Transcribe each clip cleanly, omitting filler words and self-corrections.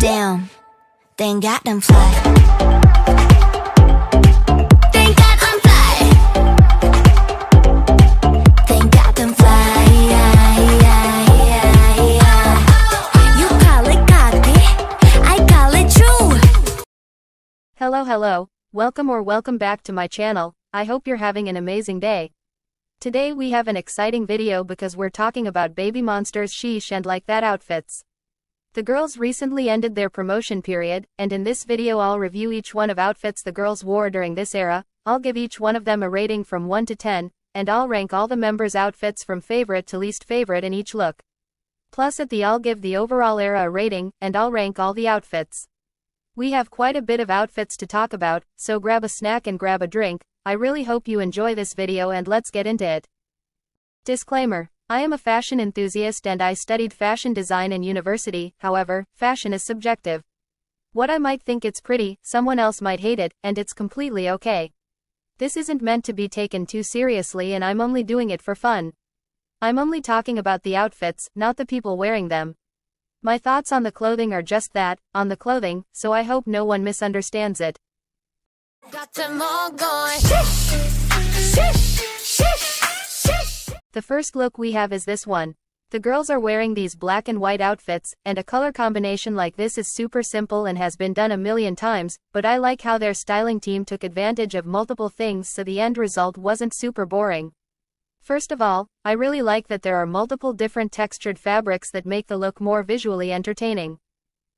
Damn, thank God I'm fly. Thank God I'm fly. Thank God I'm fly. You call it cocky, I call it true. Hello, welcome back to my channel. I hope you're having an amazing day. Today we have an exciting video because we're talking about babymonster's Sheesh and Like That outfits. The girls recently ended their promotion period, and in this video I'll review each one of outfits the girls wore during this era. I'll give each one of them a rating from 1 to 10, and I'll rank all the members' outfits from favorite to least favorite in each look. Plus at the I'll give the overall era a rating, and I'll rank all the outfits. We have quite a bit of outfits to talk about, so grab a snack and grab a drink. I really hope you enjoy this video and let's get into it. Disclaimer: I am a fashion enthusiast and I studied fashion design in university. However, fashion is subjective. What I might think it's pretty, someone else might hate it, and it's completely okay. This isn't meant to be taken too seriously and I'm only doing it for fun. I'm only talking about the outfits, not the people wearing them. My thoughts on the clothing are just that, on the clothing, so I hope no one misunderstands it. Got them all going. The first look we have is this one. The girls are wearing these black and white outfits, and a color combination like this is super simple and has been done a million times, but I like how their styling team took advantage of multiple things so the end result wasn't super boring. First of all, I really like that there are multiple different textured fabrics that make the look more visually entertaining.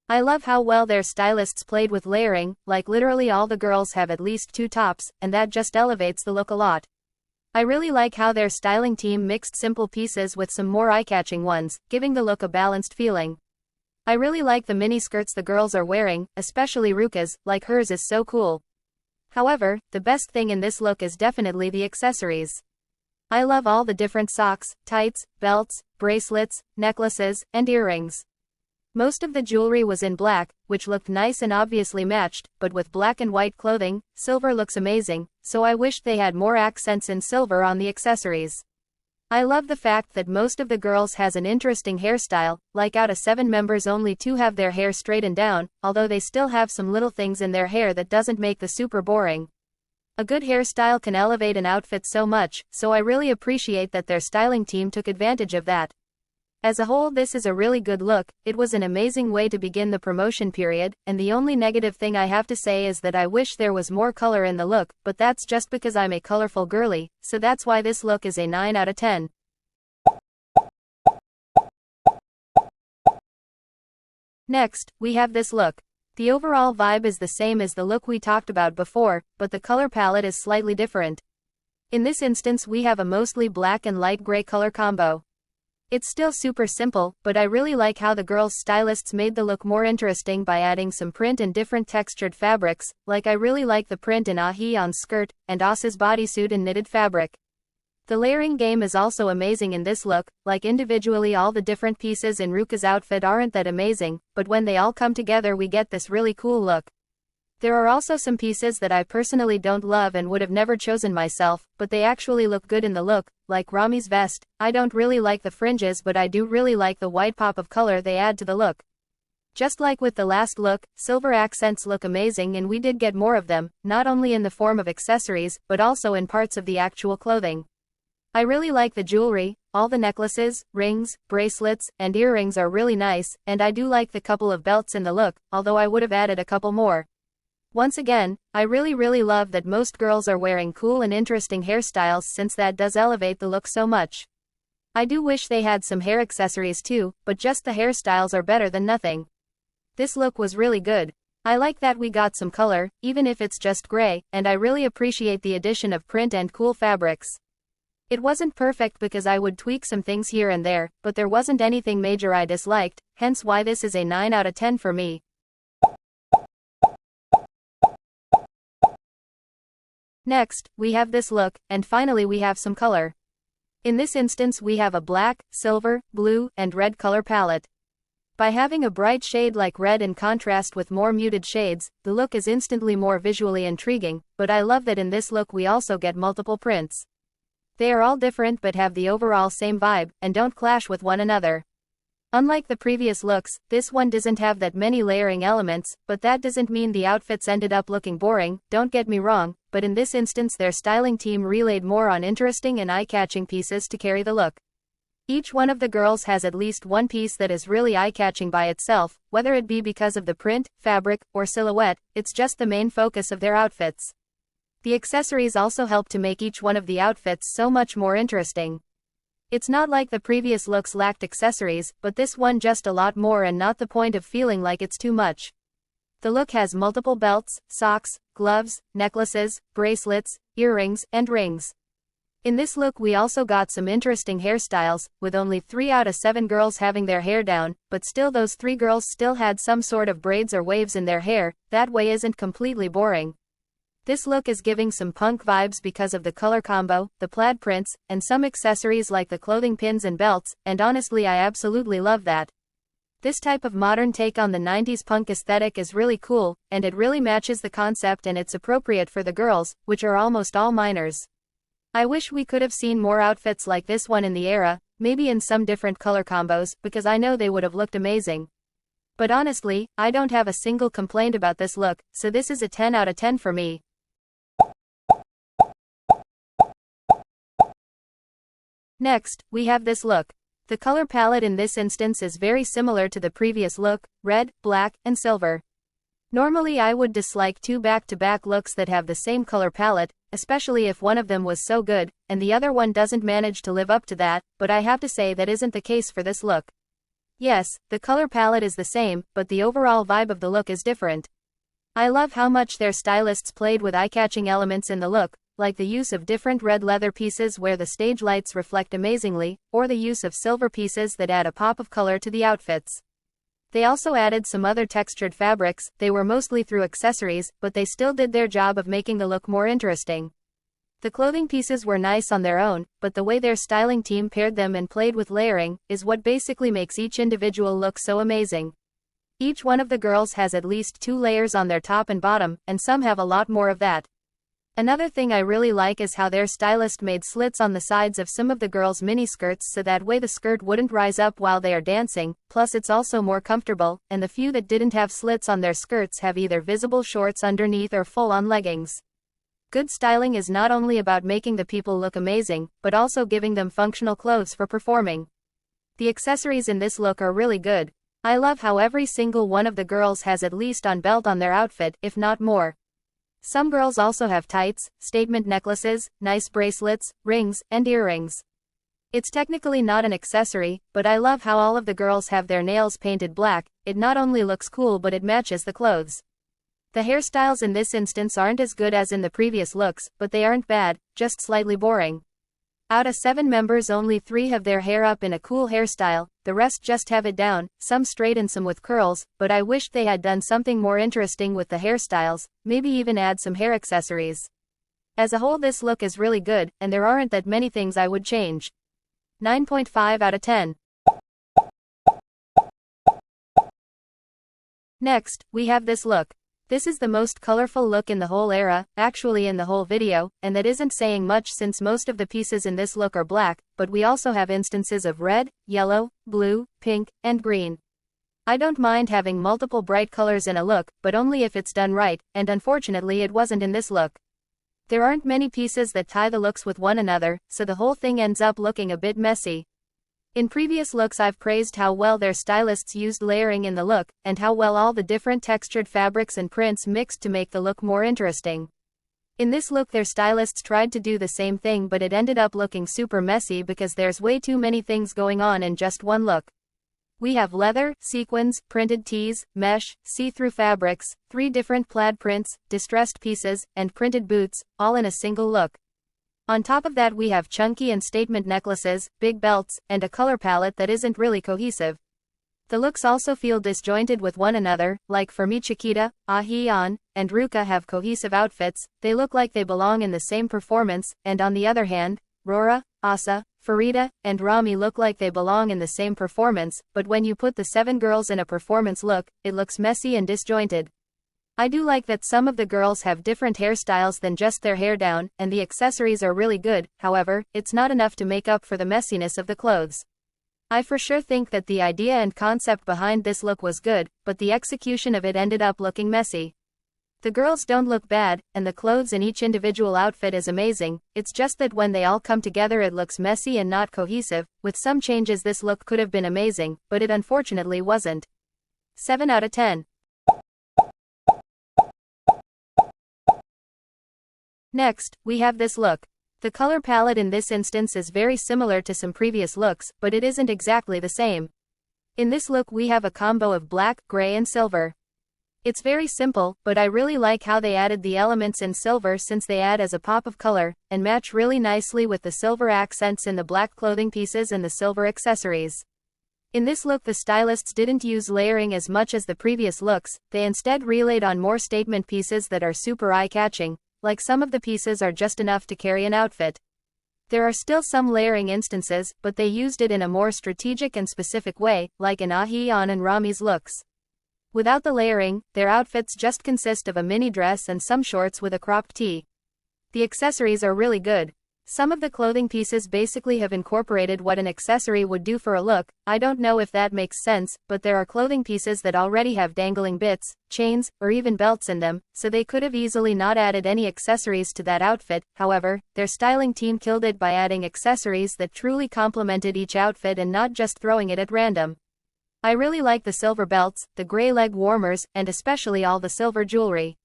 I love how well their stylists played with layering, like literally all the girls have at least 2 tops, and that just elevates the look a lot. I really like how their styling team mixed simple pieces with some more eye-catching ones, giving the look a balanced feeling. I really like the mini skirts the girls are wearing, especially Ruka's, like hers is so cool. However, the best thing in this look is definitely the accessories. I love all the different socks, tights, belts, bracelets, necklaces, and earrings. Most of the jewelry was in black, which looked nice and obviously matched, but with black and white clothing, silver looks amazing, so I wished they had more accents in silver on the accessories. I love the fact that most of the girls has an interesting hairstyle, like out of 7 members only 2 have their hair straightened down, although they still have some little things in their hair that doesn't make the super boring. A good hairstyle can elevate an outfit so much, so I really appreciate that their styling team took advantage of that. As a whole, this is a really good look. It was an amazing way to begin the promotion period, and the only negative thing I have to say is that I wish there was more color in the look, but that's just because I'm a colorful girly, so that's why this look is a 9 out of 10. Next, we have this look. The overall vibe is the same as the look we talked about before, but the color palette is slightly different. In this instance we have a mostly black and light gray color combo. It's still super simple, but I really like how the girls' stylists made the look more interesting by adding some print and different textured fabrics, like I really like the print in Ahi on skirt, and Asa's bodysuit in knitted fabric. The layering game is also amazing in this look, like individually all the different pieces in Ruka's outfit aren't that amazing, but when they all come together we get this really cool look. There are also some pieces that I personally don't love and would have never chosen myself, but they actually look good in the look, like Rami's vest. I don't really like the fringes, but I do really like the white pop of color they add to the look. Just like with the last look, silver accents look amazing and we did get more of them, not only in the form of accessories, but also in parts of the actual clothing. I really like the jewelry. All the necklaces, rings, bracelets, and earrings are really nice, and I do like the couple of belts in the look, although I would have added a couple more. Once again, I really love that most girls are wearing cool and interesting hairstyles since that does elevate the look so much. I do wish they had some hair accessories too, but just the hairstyles are better than nothing. This look was really good. I like that we got some color, even if it's just gray, and I really appreciate the addition of print and cool fabrics. It wasn't perfect because I would tweak some things here and there, but there wasn't anything major I disliked, hence why this is a 9 out of 10 for me. Next, we have this look, and finally we have some color. In this instance we have a black, silver, blue, and red color palette. By having a bright shade like red in contrast with more muted shades, the look is instantly more visually intriguing, but I love that in this look we also get multiple prints. They are all different but have the overall same vibe, and don't clash with one another. Unlike the previous looks, this one doesn't have that many layering elements, but that doesn't mean the outfits ended up looking boring, don't get me wrong, but in this instance their styling team relayed more on interesting and eye-catching pieces to carry the look. Each one of the girls has at least one piece that is really eye-catching by itself, whether it be because of the print, fabric, or silhouette, it's just the main focus of their outfits. The accessories also help to make each one of the outfits so much more interesting. It's not like the previous looks lacked accessories, but this one just a lot more, and not the point of feeling like it's too much. The look has multiple belts, socks, gloves, necklaces, bracelets, earrings, and rings. In this look we also got some interesting hairstyles, with only 3 out of 7 girls having their hair down, but still those 3 girls still had some sort of braids or waves in their hair. That way isn't completely boring. This look is giving some punk vibes because of the color combo, the plaid prints, and some accessories like the clothing pins and belts, and honestly I absolutely love that. This type of modern take on the 90s punk aesthetic is really cool, and it really matches the concept, and it's appropriate for the girls, which are almost all minors. I wish we could have seen more outfits like this one in the era, maybe in some different color combos, because I know they would have looked amazing. But honestly, I don't have a single complaint about this look, so this is a 10 out of 10 for me. Next, we have this look. The color palette in this instance is very similar to the previous look, red, black, and silver. Normally I would dislike 2 back-to-back looks that have the same color palette, especially if one of them was so good, and the other one doesn't manage to live up to that, but I have to say that isn't the case for this look. Yes, the color palette is the same, but the overall vibe of the look is different. I love how much their stylists played with eye-catching elements in the look, like the use of different red leather pieces where the stage lights reflect amazingly, or the use of silver pieces that add a pop of color to the outfits. They also added some other textured fabrics. They were mostly through accessories, but they still did their job of making the look more interesting. The clothing pieces were nice on their own, but the way their styling team paired them and played with layering is what basically makes each individual look so amazing. Each one of the girls has at least 2 layers on their top and bottom, and some have a lot more of that. Another thing I really like is how their stylist made slits on the sides of some of the girls' miniskirts so that way the skirt wouldn't rise up while they are dancing, plus it's also more comfortable, and the few that didn't have slits on their skirts have either visible shorts underneath or full-on leggings. Good styling is not only about making the people look amazing, but also giving them functional clothes for performing. The accessories in this look are really good. I love how every single one of the girls has at least one belt on their outfit, if not more. Some girls also have tights, statement necklaces, nice bracelets, rings, and earrings. It's technically not an accessory, but I love how all of the girls have their nails painted black. It not only looks cool but it matches the clothes. The hairstyles in this instance aren't as good as in the previous looks, but they aren't bad, just slightly boring. Out of 7 members only 3 have their hair up in a cool hairstyle, the rest just have it down, some straight and some with curls, but I wished they had done something more interesting with the hairstyles, maybe even add some hair accessories. As a whole this look is really good, and there aren't that many things I would change. 9.5 out of 10. Next, we have this look. This is the most colorful look in the whole era, actually in the whole video, and that isn't saying much since most of the pieces in this look are black, but we also have instances of red, yellow, blue, pink, and green. I don't mind having multiple bright colors in a look, but only if it's done right, and unfortunately it wasn't in this look. There aren't many pieces that tie the looks with one another, so the whole thing ends up looking a bit messy. In previous looks I've praised how well their stylists used layering in the look, and how well all the different textured fabrics and prints mixed to make the look more interesting. In this look their stylists tried to do the same thing, but it ended up looking super messy because there's way too many things going on in just one look. We have leather, sequins, printed tees, mesh, see-through fabrics, 3 different plaid prints, distressed pieces, and printed boots, all in a single look. On top of that we have chunky and statement necklaces, big belts, and a color palette that isn't really cohesive. The looks also feel disjointed with one another, like for me Chiquita, Ahian, and Ruka have cohesive outfits, they look like they belong in the same performance, and on the other hand, Rora, Asa, Farida, and Rami look like they belong in the same performance, but when you put the 7 girls in a performance look, it looks messy and disjointed. I do like that some of the girls have different hairstyles than just their hair down, and the accessories are really good, however, it's not enough to make up for the messiness of the clothes. I for sure think that the idea and concept behind this look was good, but the execution of it ended up looking messy. The girls don't look bad, and the clothes in each individual outfit is amazing, it's just that when they all come together it looks messy and not cohesive. With some changes this look could have been amazing, but it unfortunately wasn't. 7 out of 10. Next, we have this look. The color palette in this instance is very similar to some previous looks, but it isn't exactly the same. In this look we have a combo of black, gray and silver. It's very simple, but I really like how they added the elements in silver since they add as a pop of color, and match really nicely with the silver accents in the black clothing pieces and the silver accessories. In this look the stylists didn't use layering as much as the previous looks, they instead relayed on more statement pieces that are super eye-catching, like some of the pieces are just enough to carry an outfit. There are still some layering instances, but they used it in a more strategic and specific way, like in Ahian and Rami's looks. Without the layering, their outfits just consist of a mini dress and some shorts with a cropped tee. The accessories are really good. Some of the clothing pieces basically have incorporated what an accessory would do for a look. I don't know if that makes sense, but there are clothing pieces that already have dangling bits, chains, or even belts in them, so they could have easily not added any accessories to that outfit. However, their styling team killed it by adding accessories that truly complemented each outfit and not just throwing it at random. I really like the silver belts, the gray leg warmers, and especially all the silver jewelry.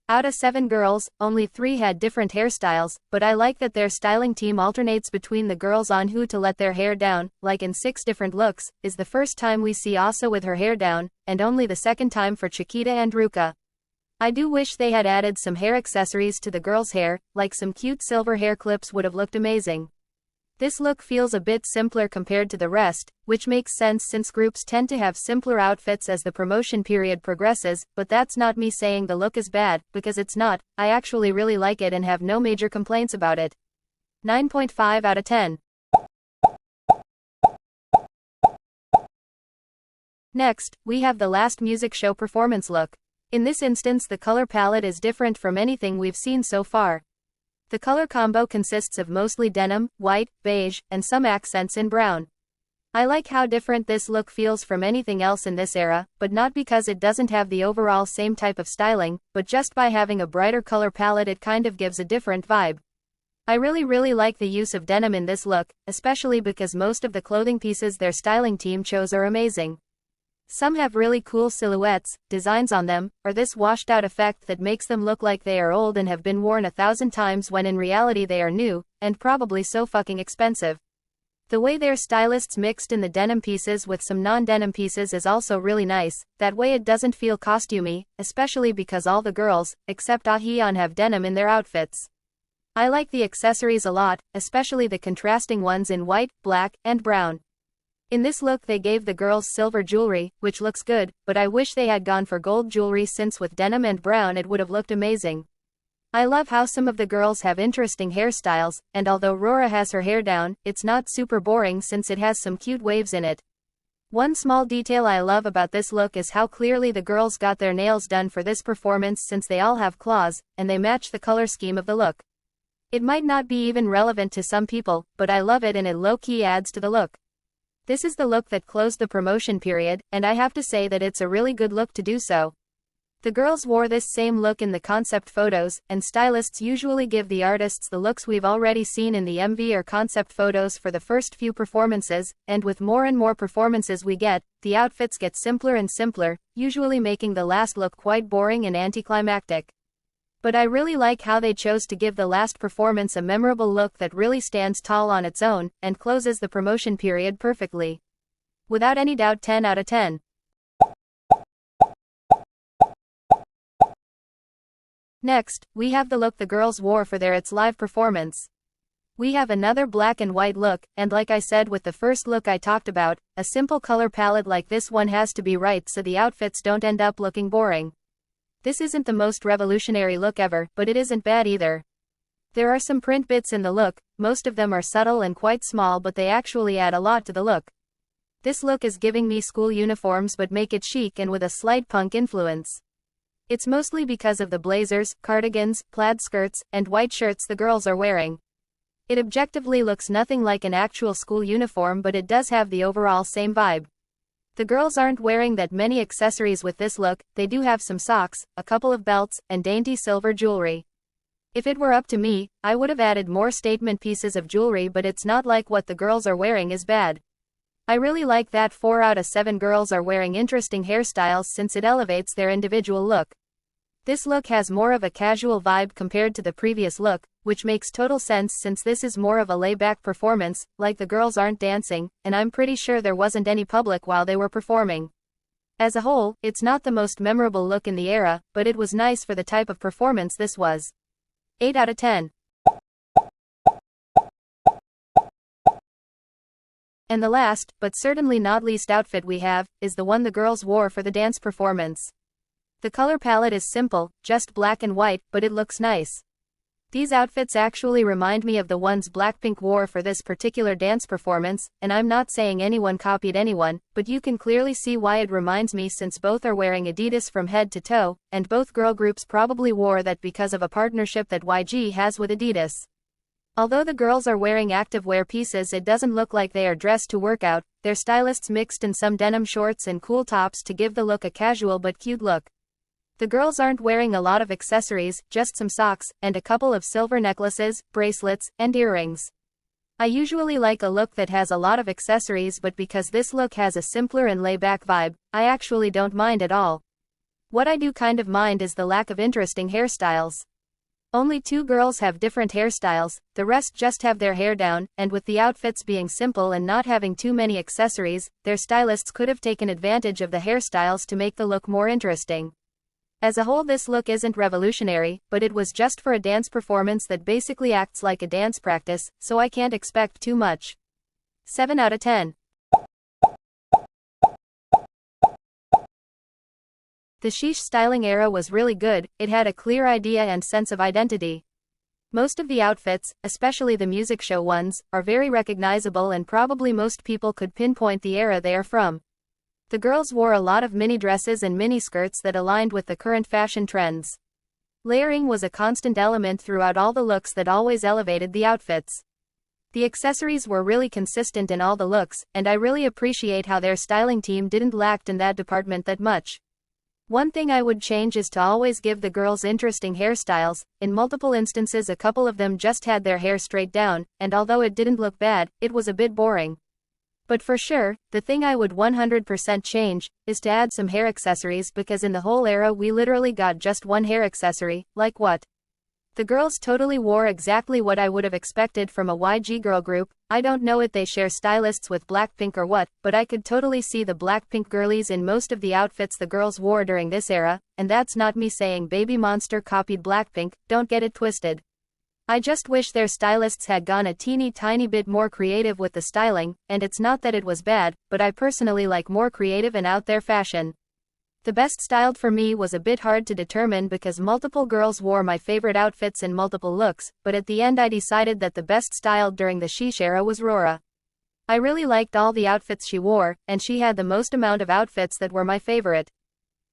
Out of 7 girls, only 3 had different hairstyles, but I like that their styling team alternates between the girls on who to let their hair down, like in 6 different looks, is the first time we see Asa with her hair down, and only the second time for Chiquita and Ruka. I do wish they had added some hair accessories to the girls' hair, like some cute silver hair clips would have looked amazing. This look feels a bit simpler compared to the rest, which makes sense since groups tend to have simpler outfits as the promotion period progresses, but that's not me saying the look is bad, because it's not. I actually really like it and have no major complaints about it. 9.5 out of 10. Next, we have the last music show performance look. In this instance the color palette is different from anything we've seen so far. The color combo consists of mostly denim, white, beige, and some accents in brown. I like how different this look feels from anything else in this era, but not because it doesn't have the overall same type of styling, but just by having a brighter color palette it kind of gives a different vibe. I really like the use of denim in this look, especially because most of the clothing pieces their styling team chose are amazing. Some have really cool silhouettes, designs on them, or this washed out effect that makes them look like they are old and have been worn 1,000 times when in reality they are new, and probably so fucking expensive. The way their stylists mixed in the denim pieces with some non-denim pieces is also really nice, that way it doesn't feel costumey, especially because all the girls, except Ahian, have denim in their outfits. I like the accessories a lot, especially the contrasting ones in white, black, and brown. In this look they gave the girls silver jewelry, which looks good, but I wish they had gone for gold jewelry since with denim and brown it would have looked amazing. I love how some of the girls have interesting hairstyles, and although Rora has her hair down, it's not super boring since it has some cute waves in it. One small detail I love about this look is how clearly the girls got their nails done for this performance since they all have claws, and they match the color scheme of the look. It might not be even relevant to some people, but I love it and it low-key adds to the look. This is the look that closed the promotion period, and I have to say that it's a really good look to do so. The girls wore this same look in the concept photos, and stylists usually give the artists the looks we've already seen in the MV or concept photos for the first few performances, and with more and more performances we get, the outfits get simpler and simpler, usually making the last look quite boring and anticlimactic. But I really like how they chose to give the last performance a memorable look that really stands tall on its own, and closes the promotion period perfectly. Without any doubt 10 out of 10. Next, we have the look the girls wore for their It's Live performance. We have another black and white look, and like I said with the first look I talked about, a simple color palette like this one has to be right so the outfits don't end up looking boring. This isn't the most revolutionary look ever, but it isn't bad either. There are some print bits in the look, most of them are subtle and quite small but they actually add a lot to the look. This look is giving me school uniforms but make it chic and with a slight punk influence. It's mostly because of the blazers, cardigans, plaid skirts, and white shirts the girls are wearing. It objectively looks nothing like an actual school uniform, but it does have the overall same vibe. The girls aren't wearing that many accessories with this look. They do have some socks, a couple of belts, and dainty silver jewelry. If it were up to me, I would have added more statement pieces of jewelry, but it's not like what the girls are wearing is bad. I really like that 4 out of 7 girls are wearing interesting hairstyles since it elevates their individual look. This look has more of a casual vibe compared to the previous look, which makes total sense since this is more of a laid-back performance, like the girls aren't dancing, and I'm pretty sure there wasn't any public while they were performing. As a whole, it's not the most memorable look in the era, but it was nice for the type of performance this was. 8 out of 10. And the last, but certainly not least outfit we have, is the one the girls wore for the dance performance. The color palette is simple, just black and white, but it looks nice. These outfits actually remind me of the ones Blackpink wore for this particular dance performance, and I'm not saying anyone copied anyone, but you can clearly see why it reminds me since both are wearing Adidas from head to toe, and both girl groups probably wore that because of a partnership that YG has with Adidas. Although the girls are wearing activewear pieces, it doesn't look like they are dressed to work out. Their stylists mixed in some denim shorts and cool tops to give the look a casual but cute look. The girls aren't wearing a lot of accessories, just some socks, and a couple of silver necklaces, bracelets, and earrings. I usually like a look that has a lot of accessories, but because this look has a simpler and laid-back vibe, I actually don't mind at all. What I do kind of mind is the lack of interesting hairstyles. Only 2 girls have different hairstyles, the rest just have their hair down, and with the outfits being simple and not having too many accessories, their stylists could have taken advantage of the hairstyles to make the look more interesting. As a whole, this look isn't revolutionary, but it was just for a dance performance that basically acts like a dance practice, so I can't expect too much. 7 out of 10. The Sheesh styling era was really good. It had a clear idea and sense of identity. Most of the outfits, especially the music show ones, are very recognizable and probably most people could pinpoint the era they are from. The girls wore a lot of mini dresses and mini skirts that aligned with the current fashion trends. Layering was a constant element throughout all the looks that always elevated the outfits. The accessories were really consistent in all the looks, and I really appreciate how their styling team didn't lack in that department that much. One thing I would change is to always give the girls interesting hairstyles. In multiple instances a couple of them just had their hair straight down, and although it didn't look bad, it was a bit boring. But for sure, the thing I would 100% change, is to add some hair accessories because in the whole era we literally got just one hair accessory. Like what? The girls totally wore exactly what I would have expected from a YG girl group. I don't know if they share stylists with Blackpink or what, but I could totally see the Blackpink girlies in most of the outfits the girls wore during this era, and that's not me saying babymonster copied Blackpink, don't get it twisted. I just wish their stylists had gone a teeny tiny bit more creative with the styling, and it's not that it was bad, but I personally like more creative and out there fashion. The best styled for me was a bit hard to determine because multiple girls wore my favorite outfits in multiple looks, but at the end I decided that the best styled during the Sheesh era was Rora. I really liked all the outfits she wore, and she had the most amount of outfits that were my favorite.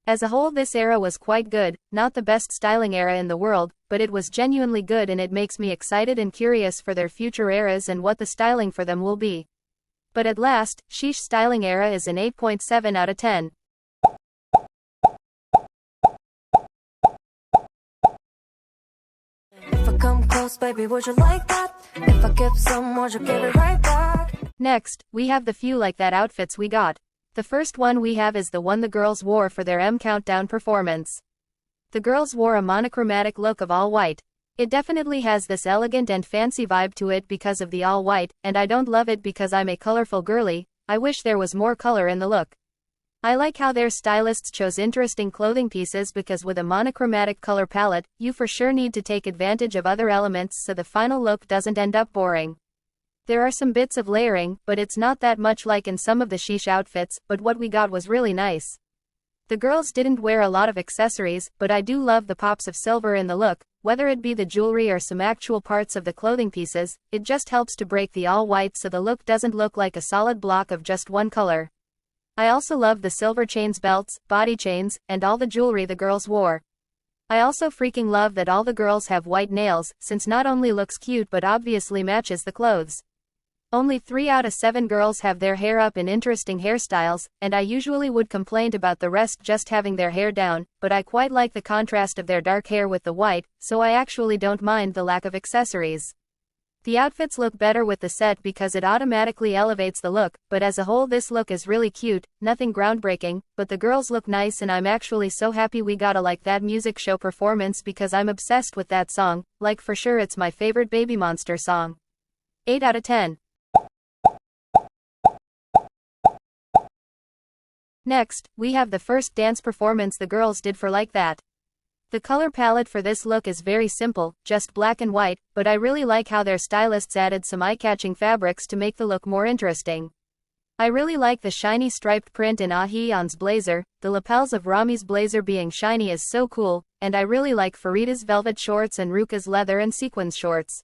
As a whole this era was quite good, not the best styling era in the world, but it was genuinely good and it makes me excited and curious for their future eras and what the styling for them will be. But at last, Sheesh styling era is an 8.7 out of 10. If I come close, baby, would you like that? If I give some, would you give it right back? Next, we have the few like that outfits we got. The first one we have is the one the girls wore for their M Countdown performance. The girls wore a monochromatic look of all white. It definitely has this elegant and fancy vibe to it because of the all white, and I don't love it because I'm a colorful girly. I wish there was more color in the look. I like how their stylists chose interesting clothing pieces because with a monochromatic color palette, you for sure need to take advantage of other elements so the final look doesn't end up boring. There are some bits of layering, but it's not that much like in some of the Sheesh outfits, but what we got was really nice. The girls didn't wear a lot of accessories, but I do love the pops of silver in the look, whether it be the jewelry or some actual parts of the clothing pieces. It just helps to break the all white so the look doesn't look like a solid block of just one color. I also love the silver chains, belts, body chains, and all the jewelry the girls wore. I also freaking love that all the girls have white nails, since not only looks cute but obviously matches the clothes. Only 3 out of 7 girls have their hair up in interesting hairstyles, and I usually would complain about the rest just having their hair down, but I quite like the contrast of their dark hair with the white, so I actually don't mind the lack of accessories. The outfits look better with the set because it automatically elevates the look, but as a whole this look is really cute, nothing groundbreaking, but the girls look nice and I'm actually so happy we got a Like That music show performance because I'm obsessed with that song, like for sure it's my favorite babymonster song. 8 out of 10. Next, we have the first dance performance the girls did for Like That. The color palette for this look is very simple, just black and white, but I really like how their stylists added some eye-catching fabrics to make the look more interesting. I really like the shiny striped print in Ahyeon's blazer, the lapels of Rami's blazer being shiny is so cool, and I really like Farida's velvet shorts and Ruka's leather and sequins shorts.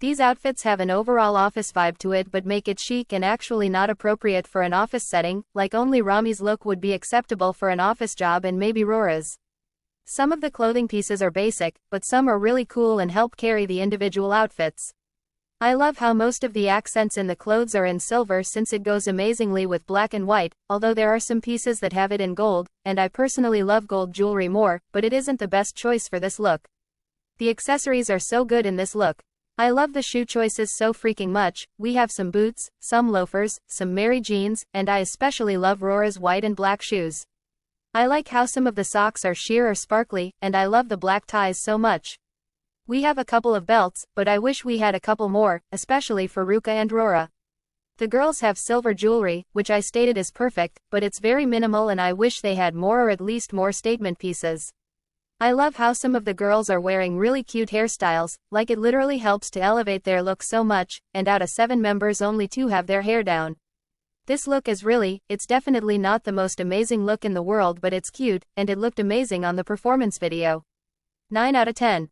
These outfits have an overall office vibe to it but make it chic and actually not appropriate for an office setting, like only Rami's look would be acceptable for an office job and maybe Rora's. Some of the clothing pieces are basic, but some are really cool and help carry the individual outfits. I love how most of the accents in the clothes are in silver since it goes amazingly with black and white, although there are some pieces that have it in gold, and I personally love gold jewelry more, but it isn't the best choice for this look. The accessories are so good in this look. I love the shoe choices so freaking much. We have some boots, some loafers, some Mary jeans, and I especially love Rora's white and black shoes. I like how some of the socks are sheer or sparkly, and I love the black ties so much. We have a couple of belts, but I wish we had a couple more, especially for Ruka and Rora. The girls have silver jewelry, which I stated is perfect, but it's very minimal and I wish they had more or at least more statement pieces. I love how some of the girls are wearing really cute hairstyles, like it literally helps to elevate their look so much, and out of 7 members only 2 have their hair down. This look is it's definitely not the most amazing look in the world but it's cute, and it looked amazing on the performance video. 9 out of 10.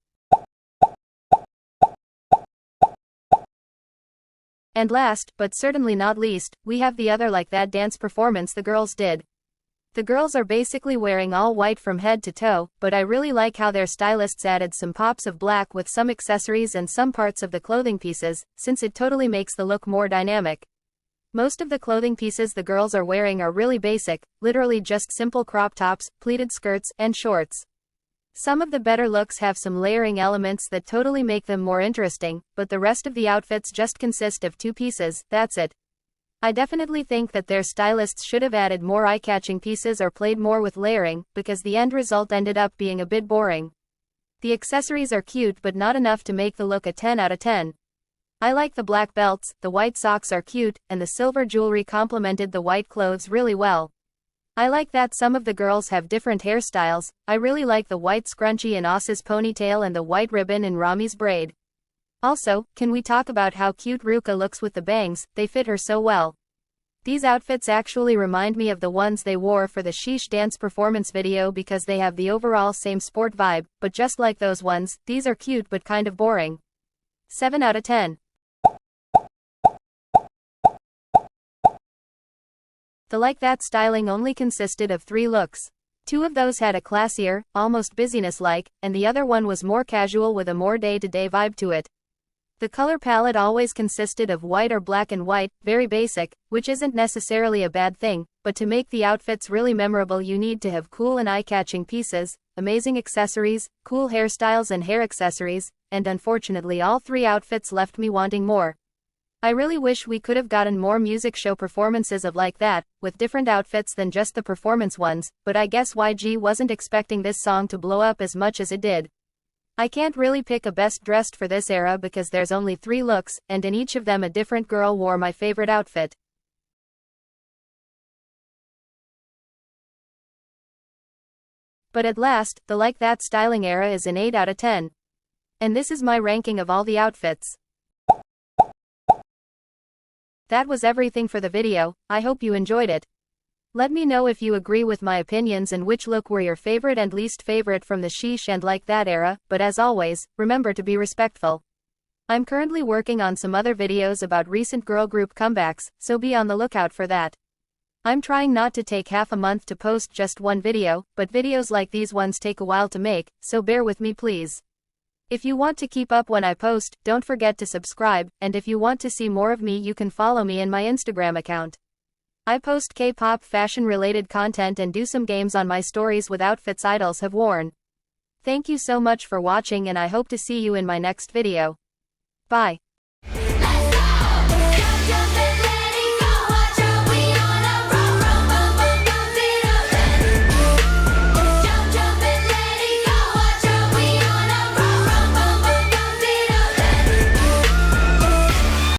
And last, but certainly not least, we have the other Like That dance performance the girls did. The girls are basically wearing all white from head to toe, but I really like how their stylists added some pops of black with some accessories and some parts of the clothing pieces, since it totally makes the look more dynamic. Most of the clothing pieces the girls are wearing are really basic, literally just simple crop tops, pleated skirts, and shorts. Some of the better looks have some layering elements that totally make them more interesting, but the rest of the outfits just consist of 2 pieces, that's it. I definitely think that their stylists should have added more eye-catching pieces or played more with layering, because the end result ended up being a bit boring. The accessories are cute but not enough to make the look a 10 out of 10. I like the black belts, the white socks are cute, and the silver jewelry complemented the white clothes really well. I like that some of the girls have different hairstyles. I really like the white scrunchie in Osa's ponytail and the white ribbon in Rami's braid. Also, can we talk about how cute Ruka looks with the bangs? They fit her so well. These outfits actually remind me of the ones they wore for the Sheesh dance performance video because they have the overall same sport vibe, but just like those ones, these are cute but kind of boring. 7 out of 10. The Like That styling only consisted of 3 looks. 2 of those had a classier, almost business-like, and the other one was more casual with a more day-to-day vibe to it. The color palette always consisted of white or black and white, very basic, which isn't necessarily a bad thing, but to make the outfits really memorable you need to have cool and eye-catching pieces, amazing accessories, cool hairstyles and hair accessories, and unfortunately all 3 outfits left me wanting more. I really wish we could have gotten more music show performances of Like That, with different outfits than just the performance ones, but I guess YG wasn't expecting this song to blow up as much as it did. I can't really pick a best dressed for this era because there's only 3 looks, and in each of them a different girl wore my favorite outfit. But at last, the Like That styling era is an 8 out of 10. And this is my ranking of all the outfits. That was everything for the video. I hope you enjoyed it. Let me know if you agree with my opinions and which look were your favorite and least favorite from the Sheesh and Like That era, but as always, remember to be respectful. I'm currently working on some other videos about recent girl group comebacks, so be on the lookout for that. I'm trying not to take half a month to post just one video, but videos like these ones take a while to make, so bear with me please. If you want to keep up when I post, don't forget to subscribe, and if you want to see more of me you can follow me in my Instagram account. I post K-pop fashion related content and do some games on my stories with outfits idols have worn. Thank you so much for watching and I hope to see you in my next video. Bye.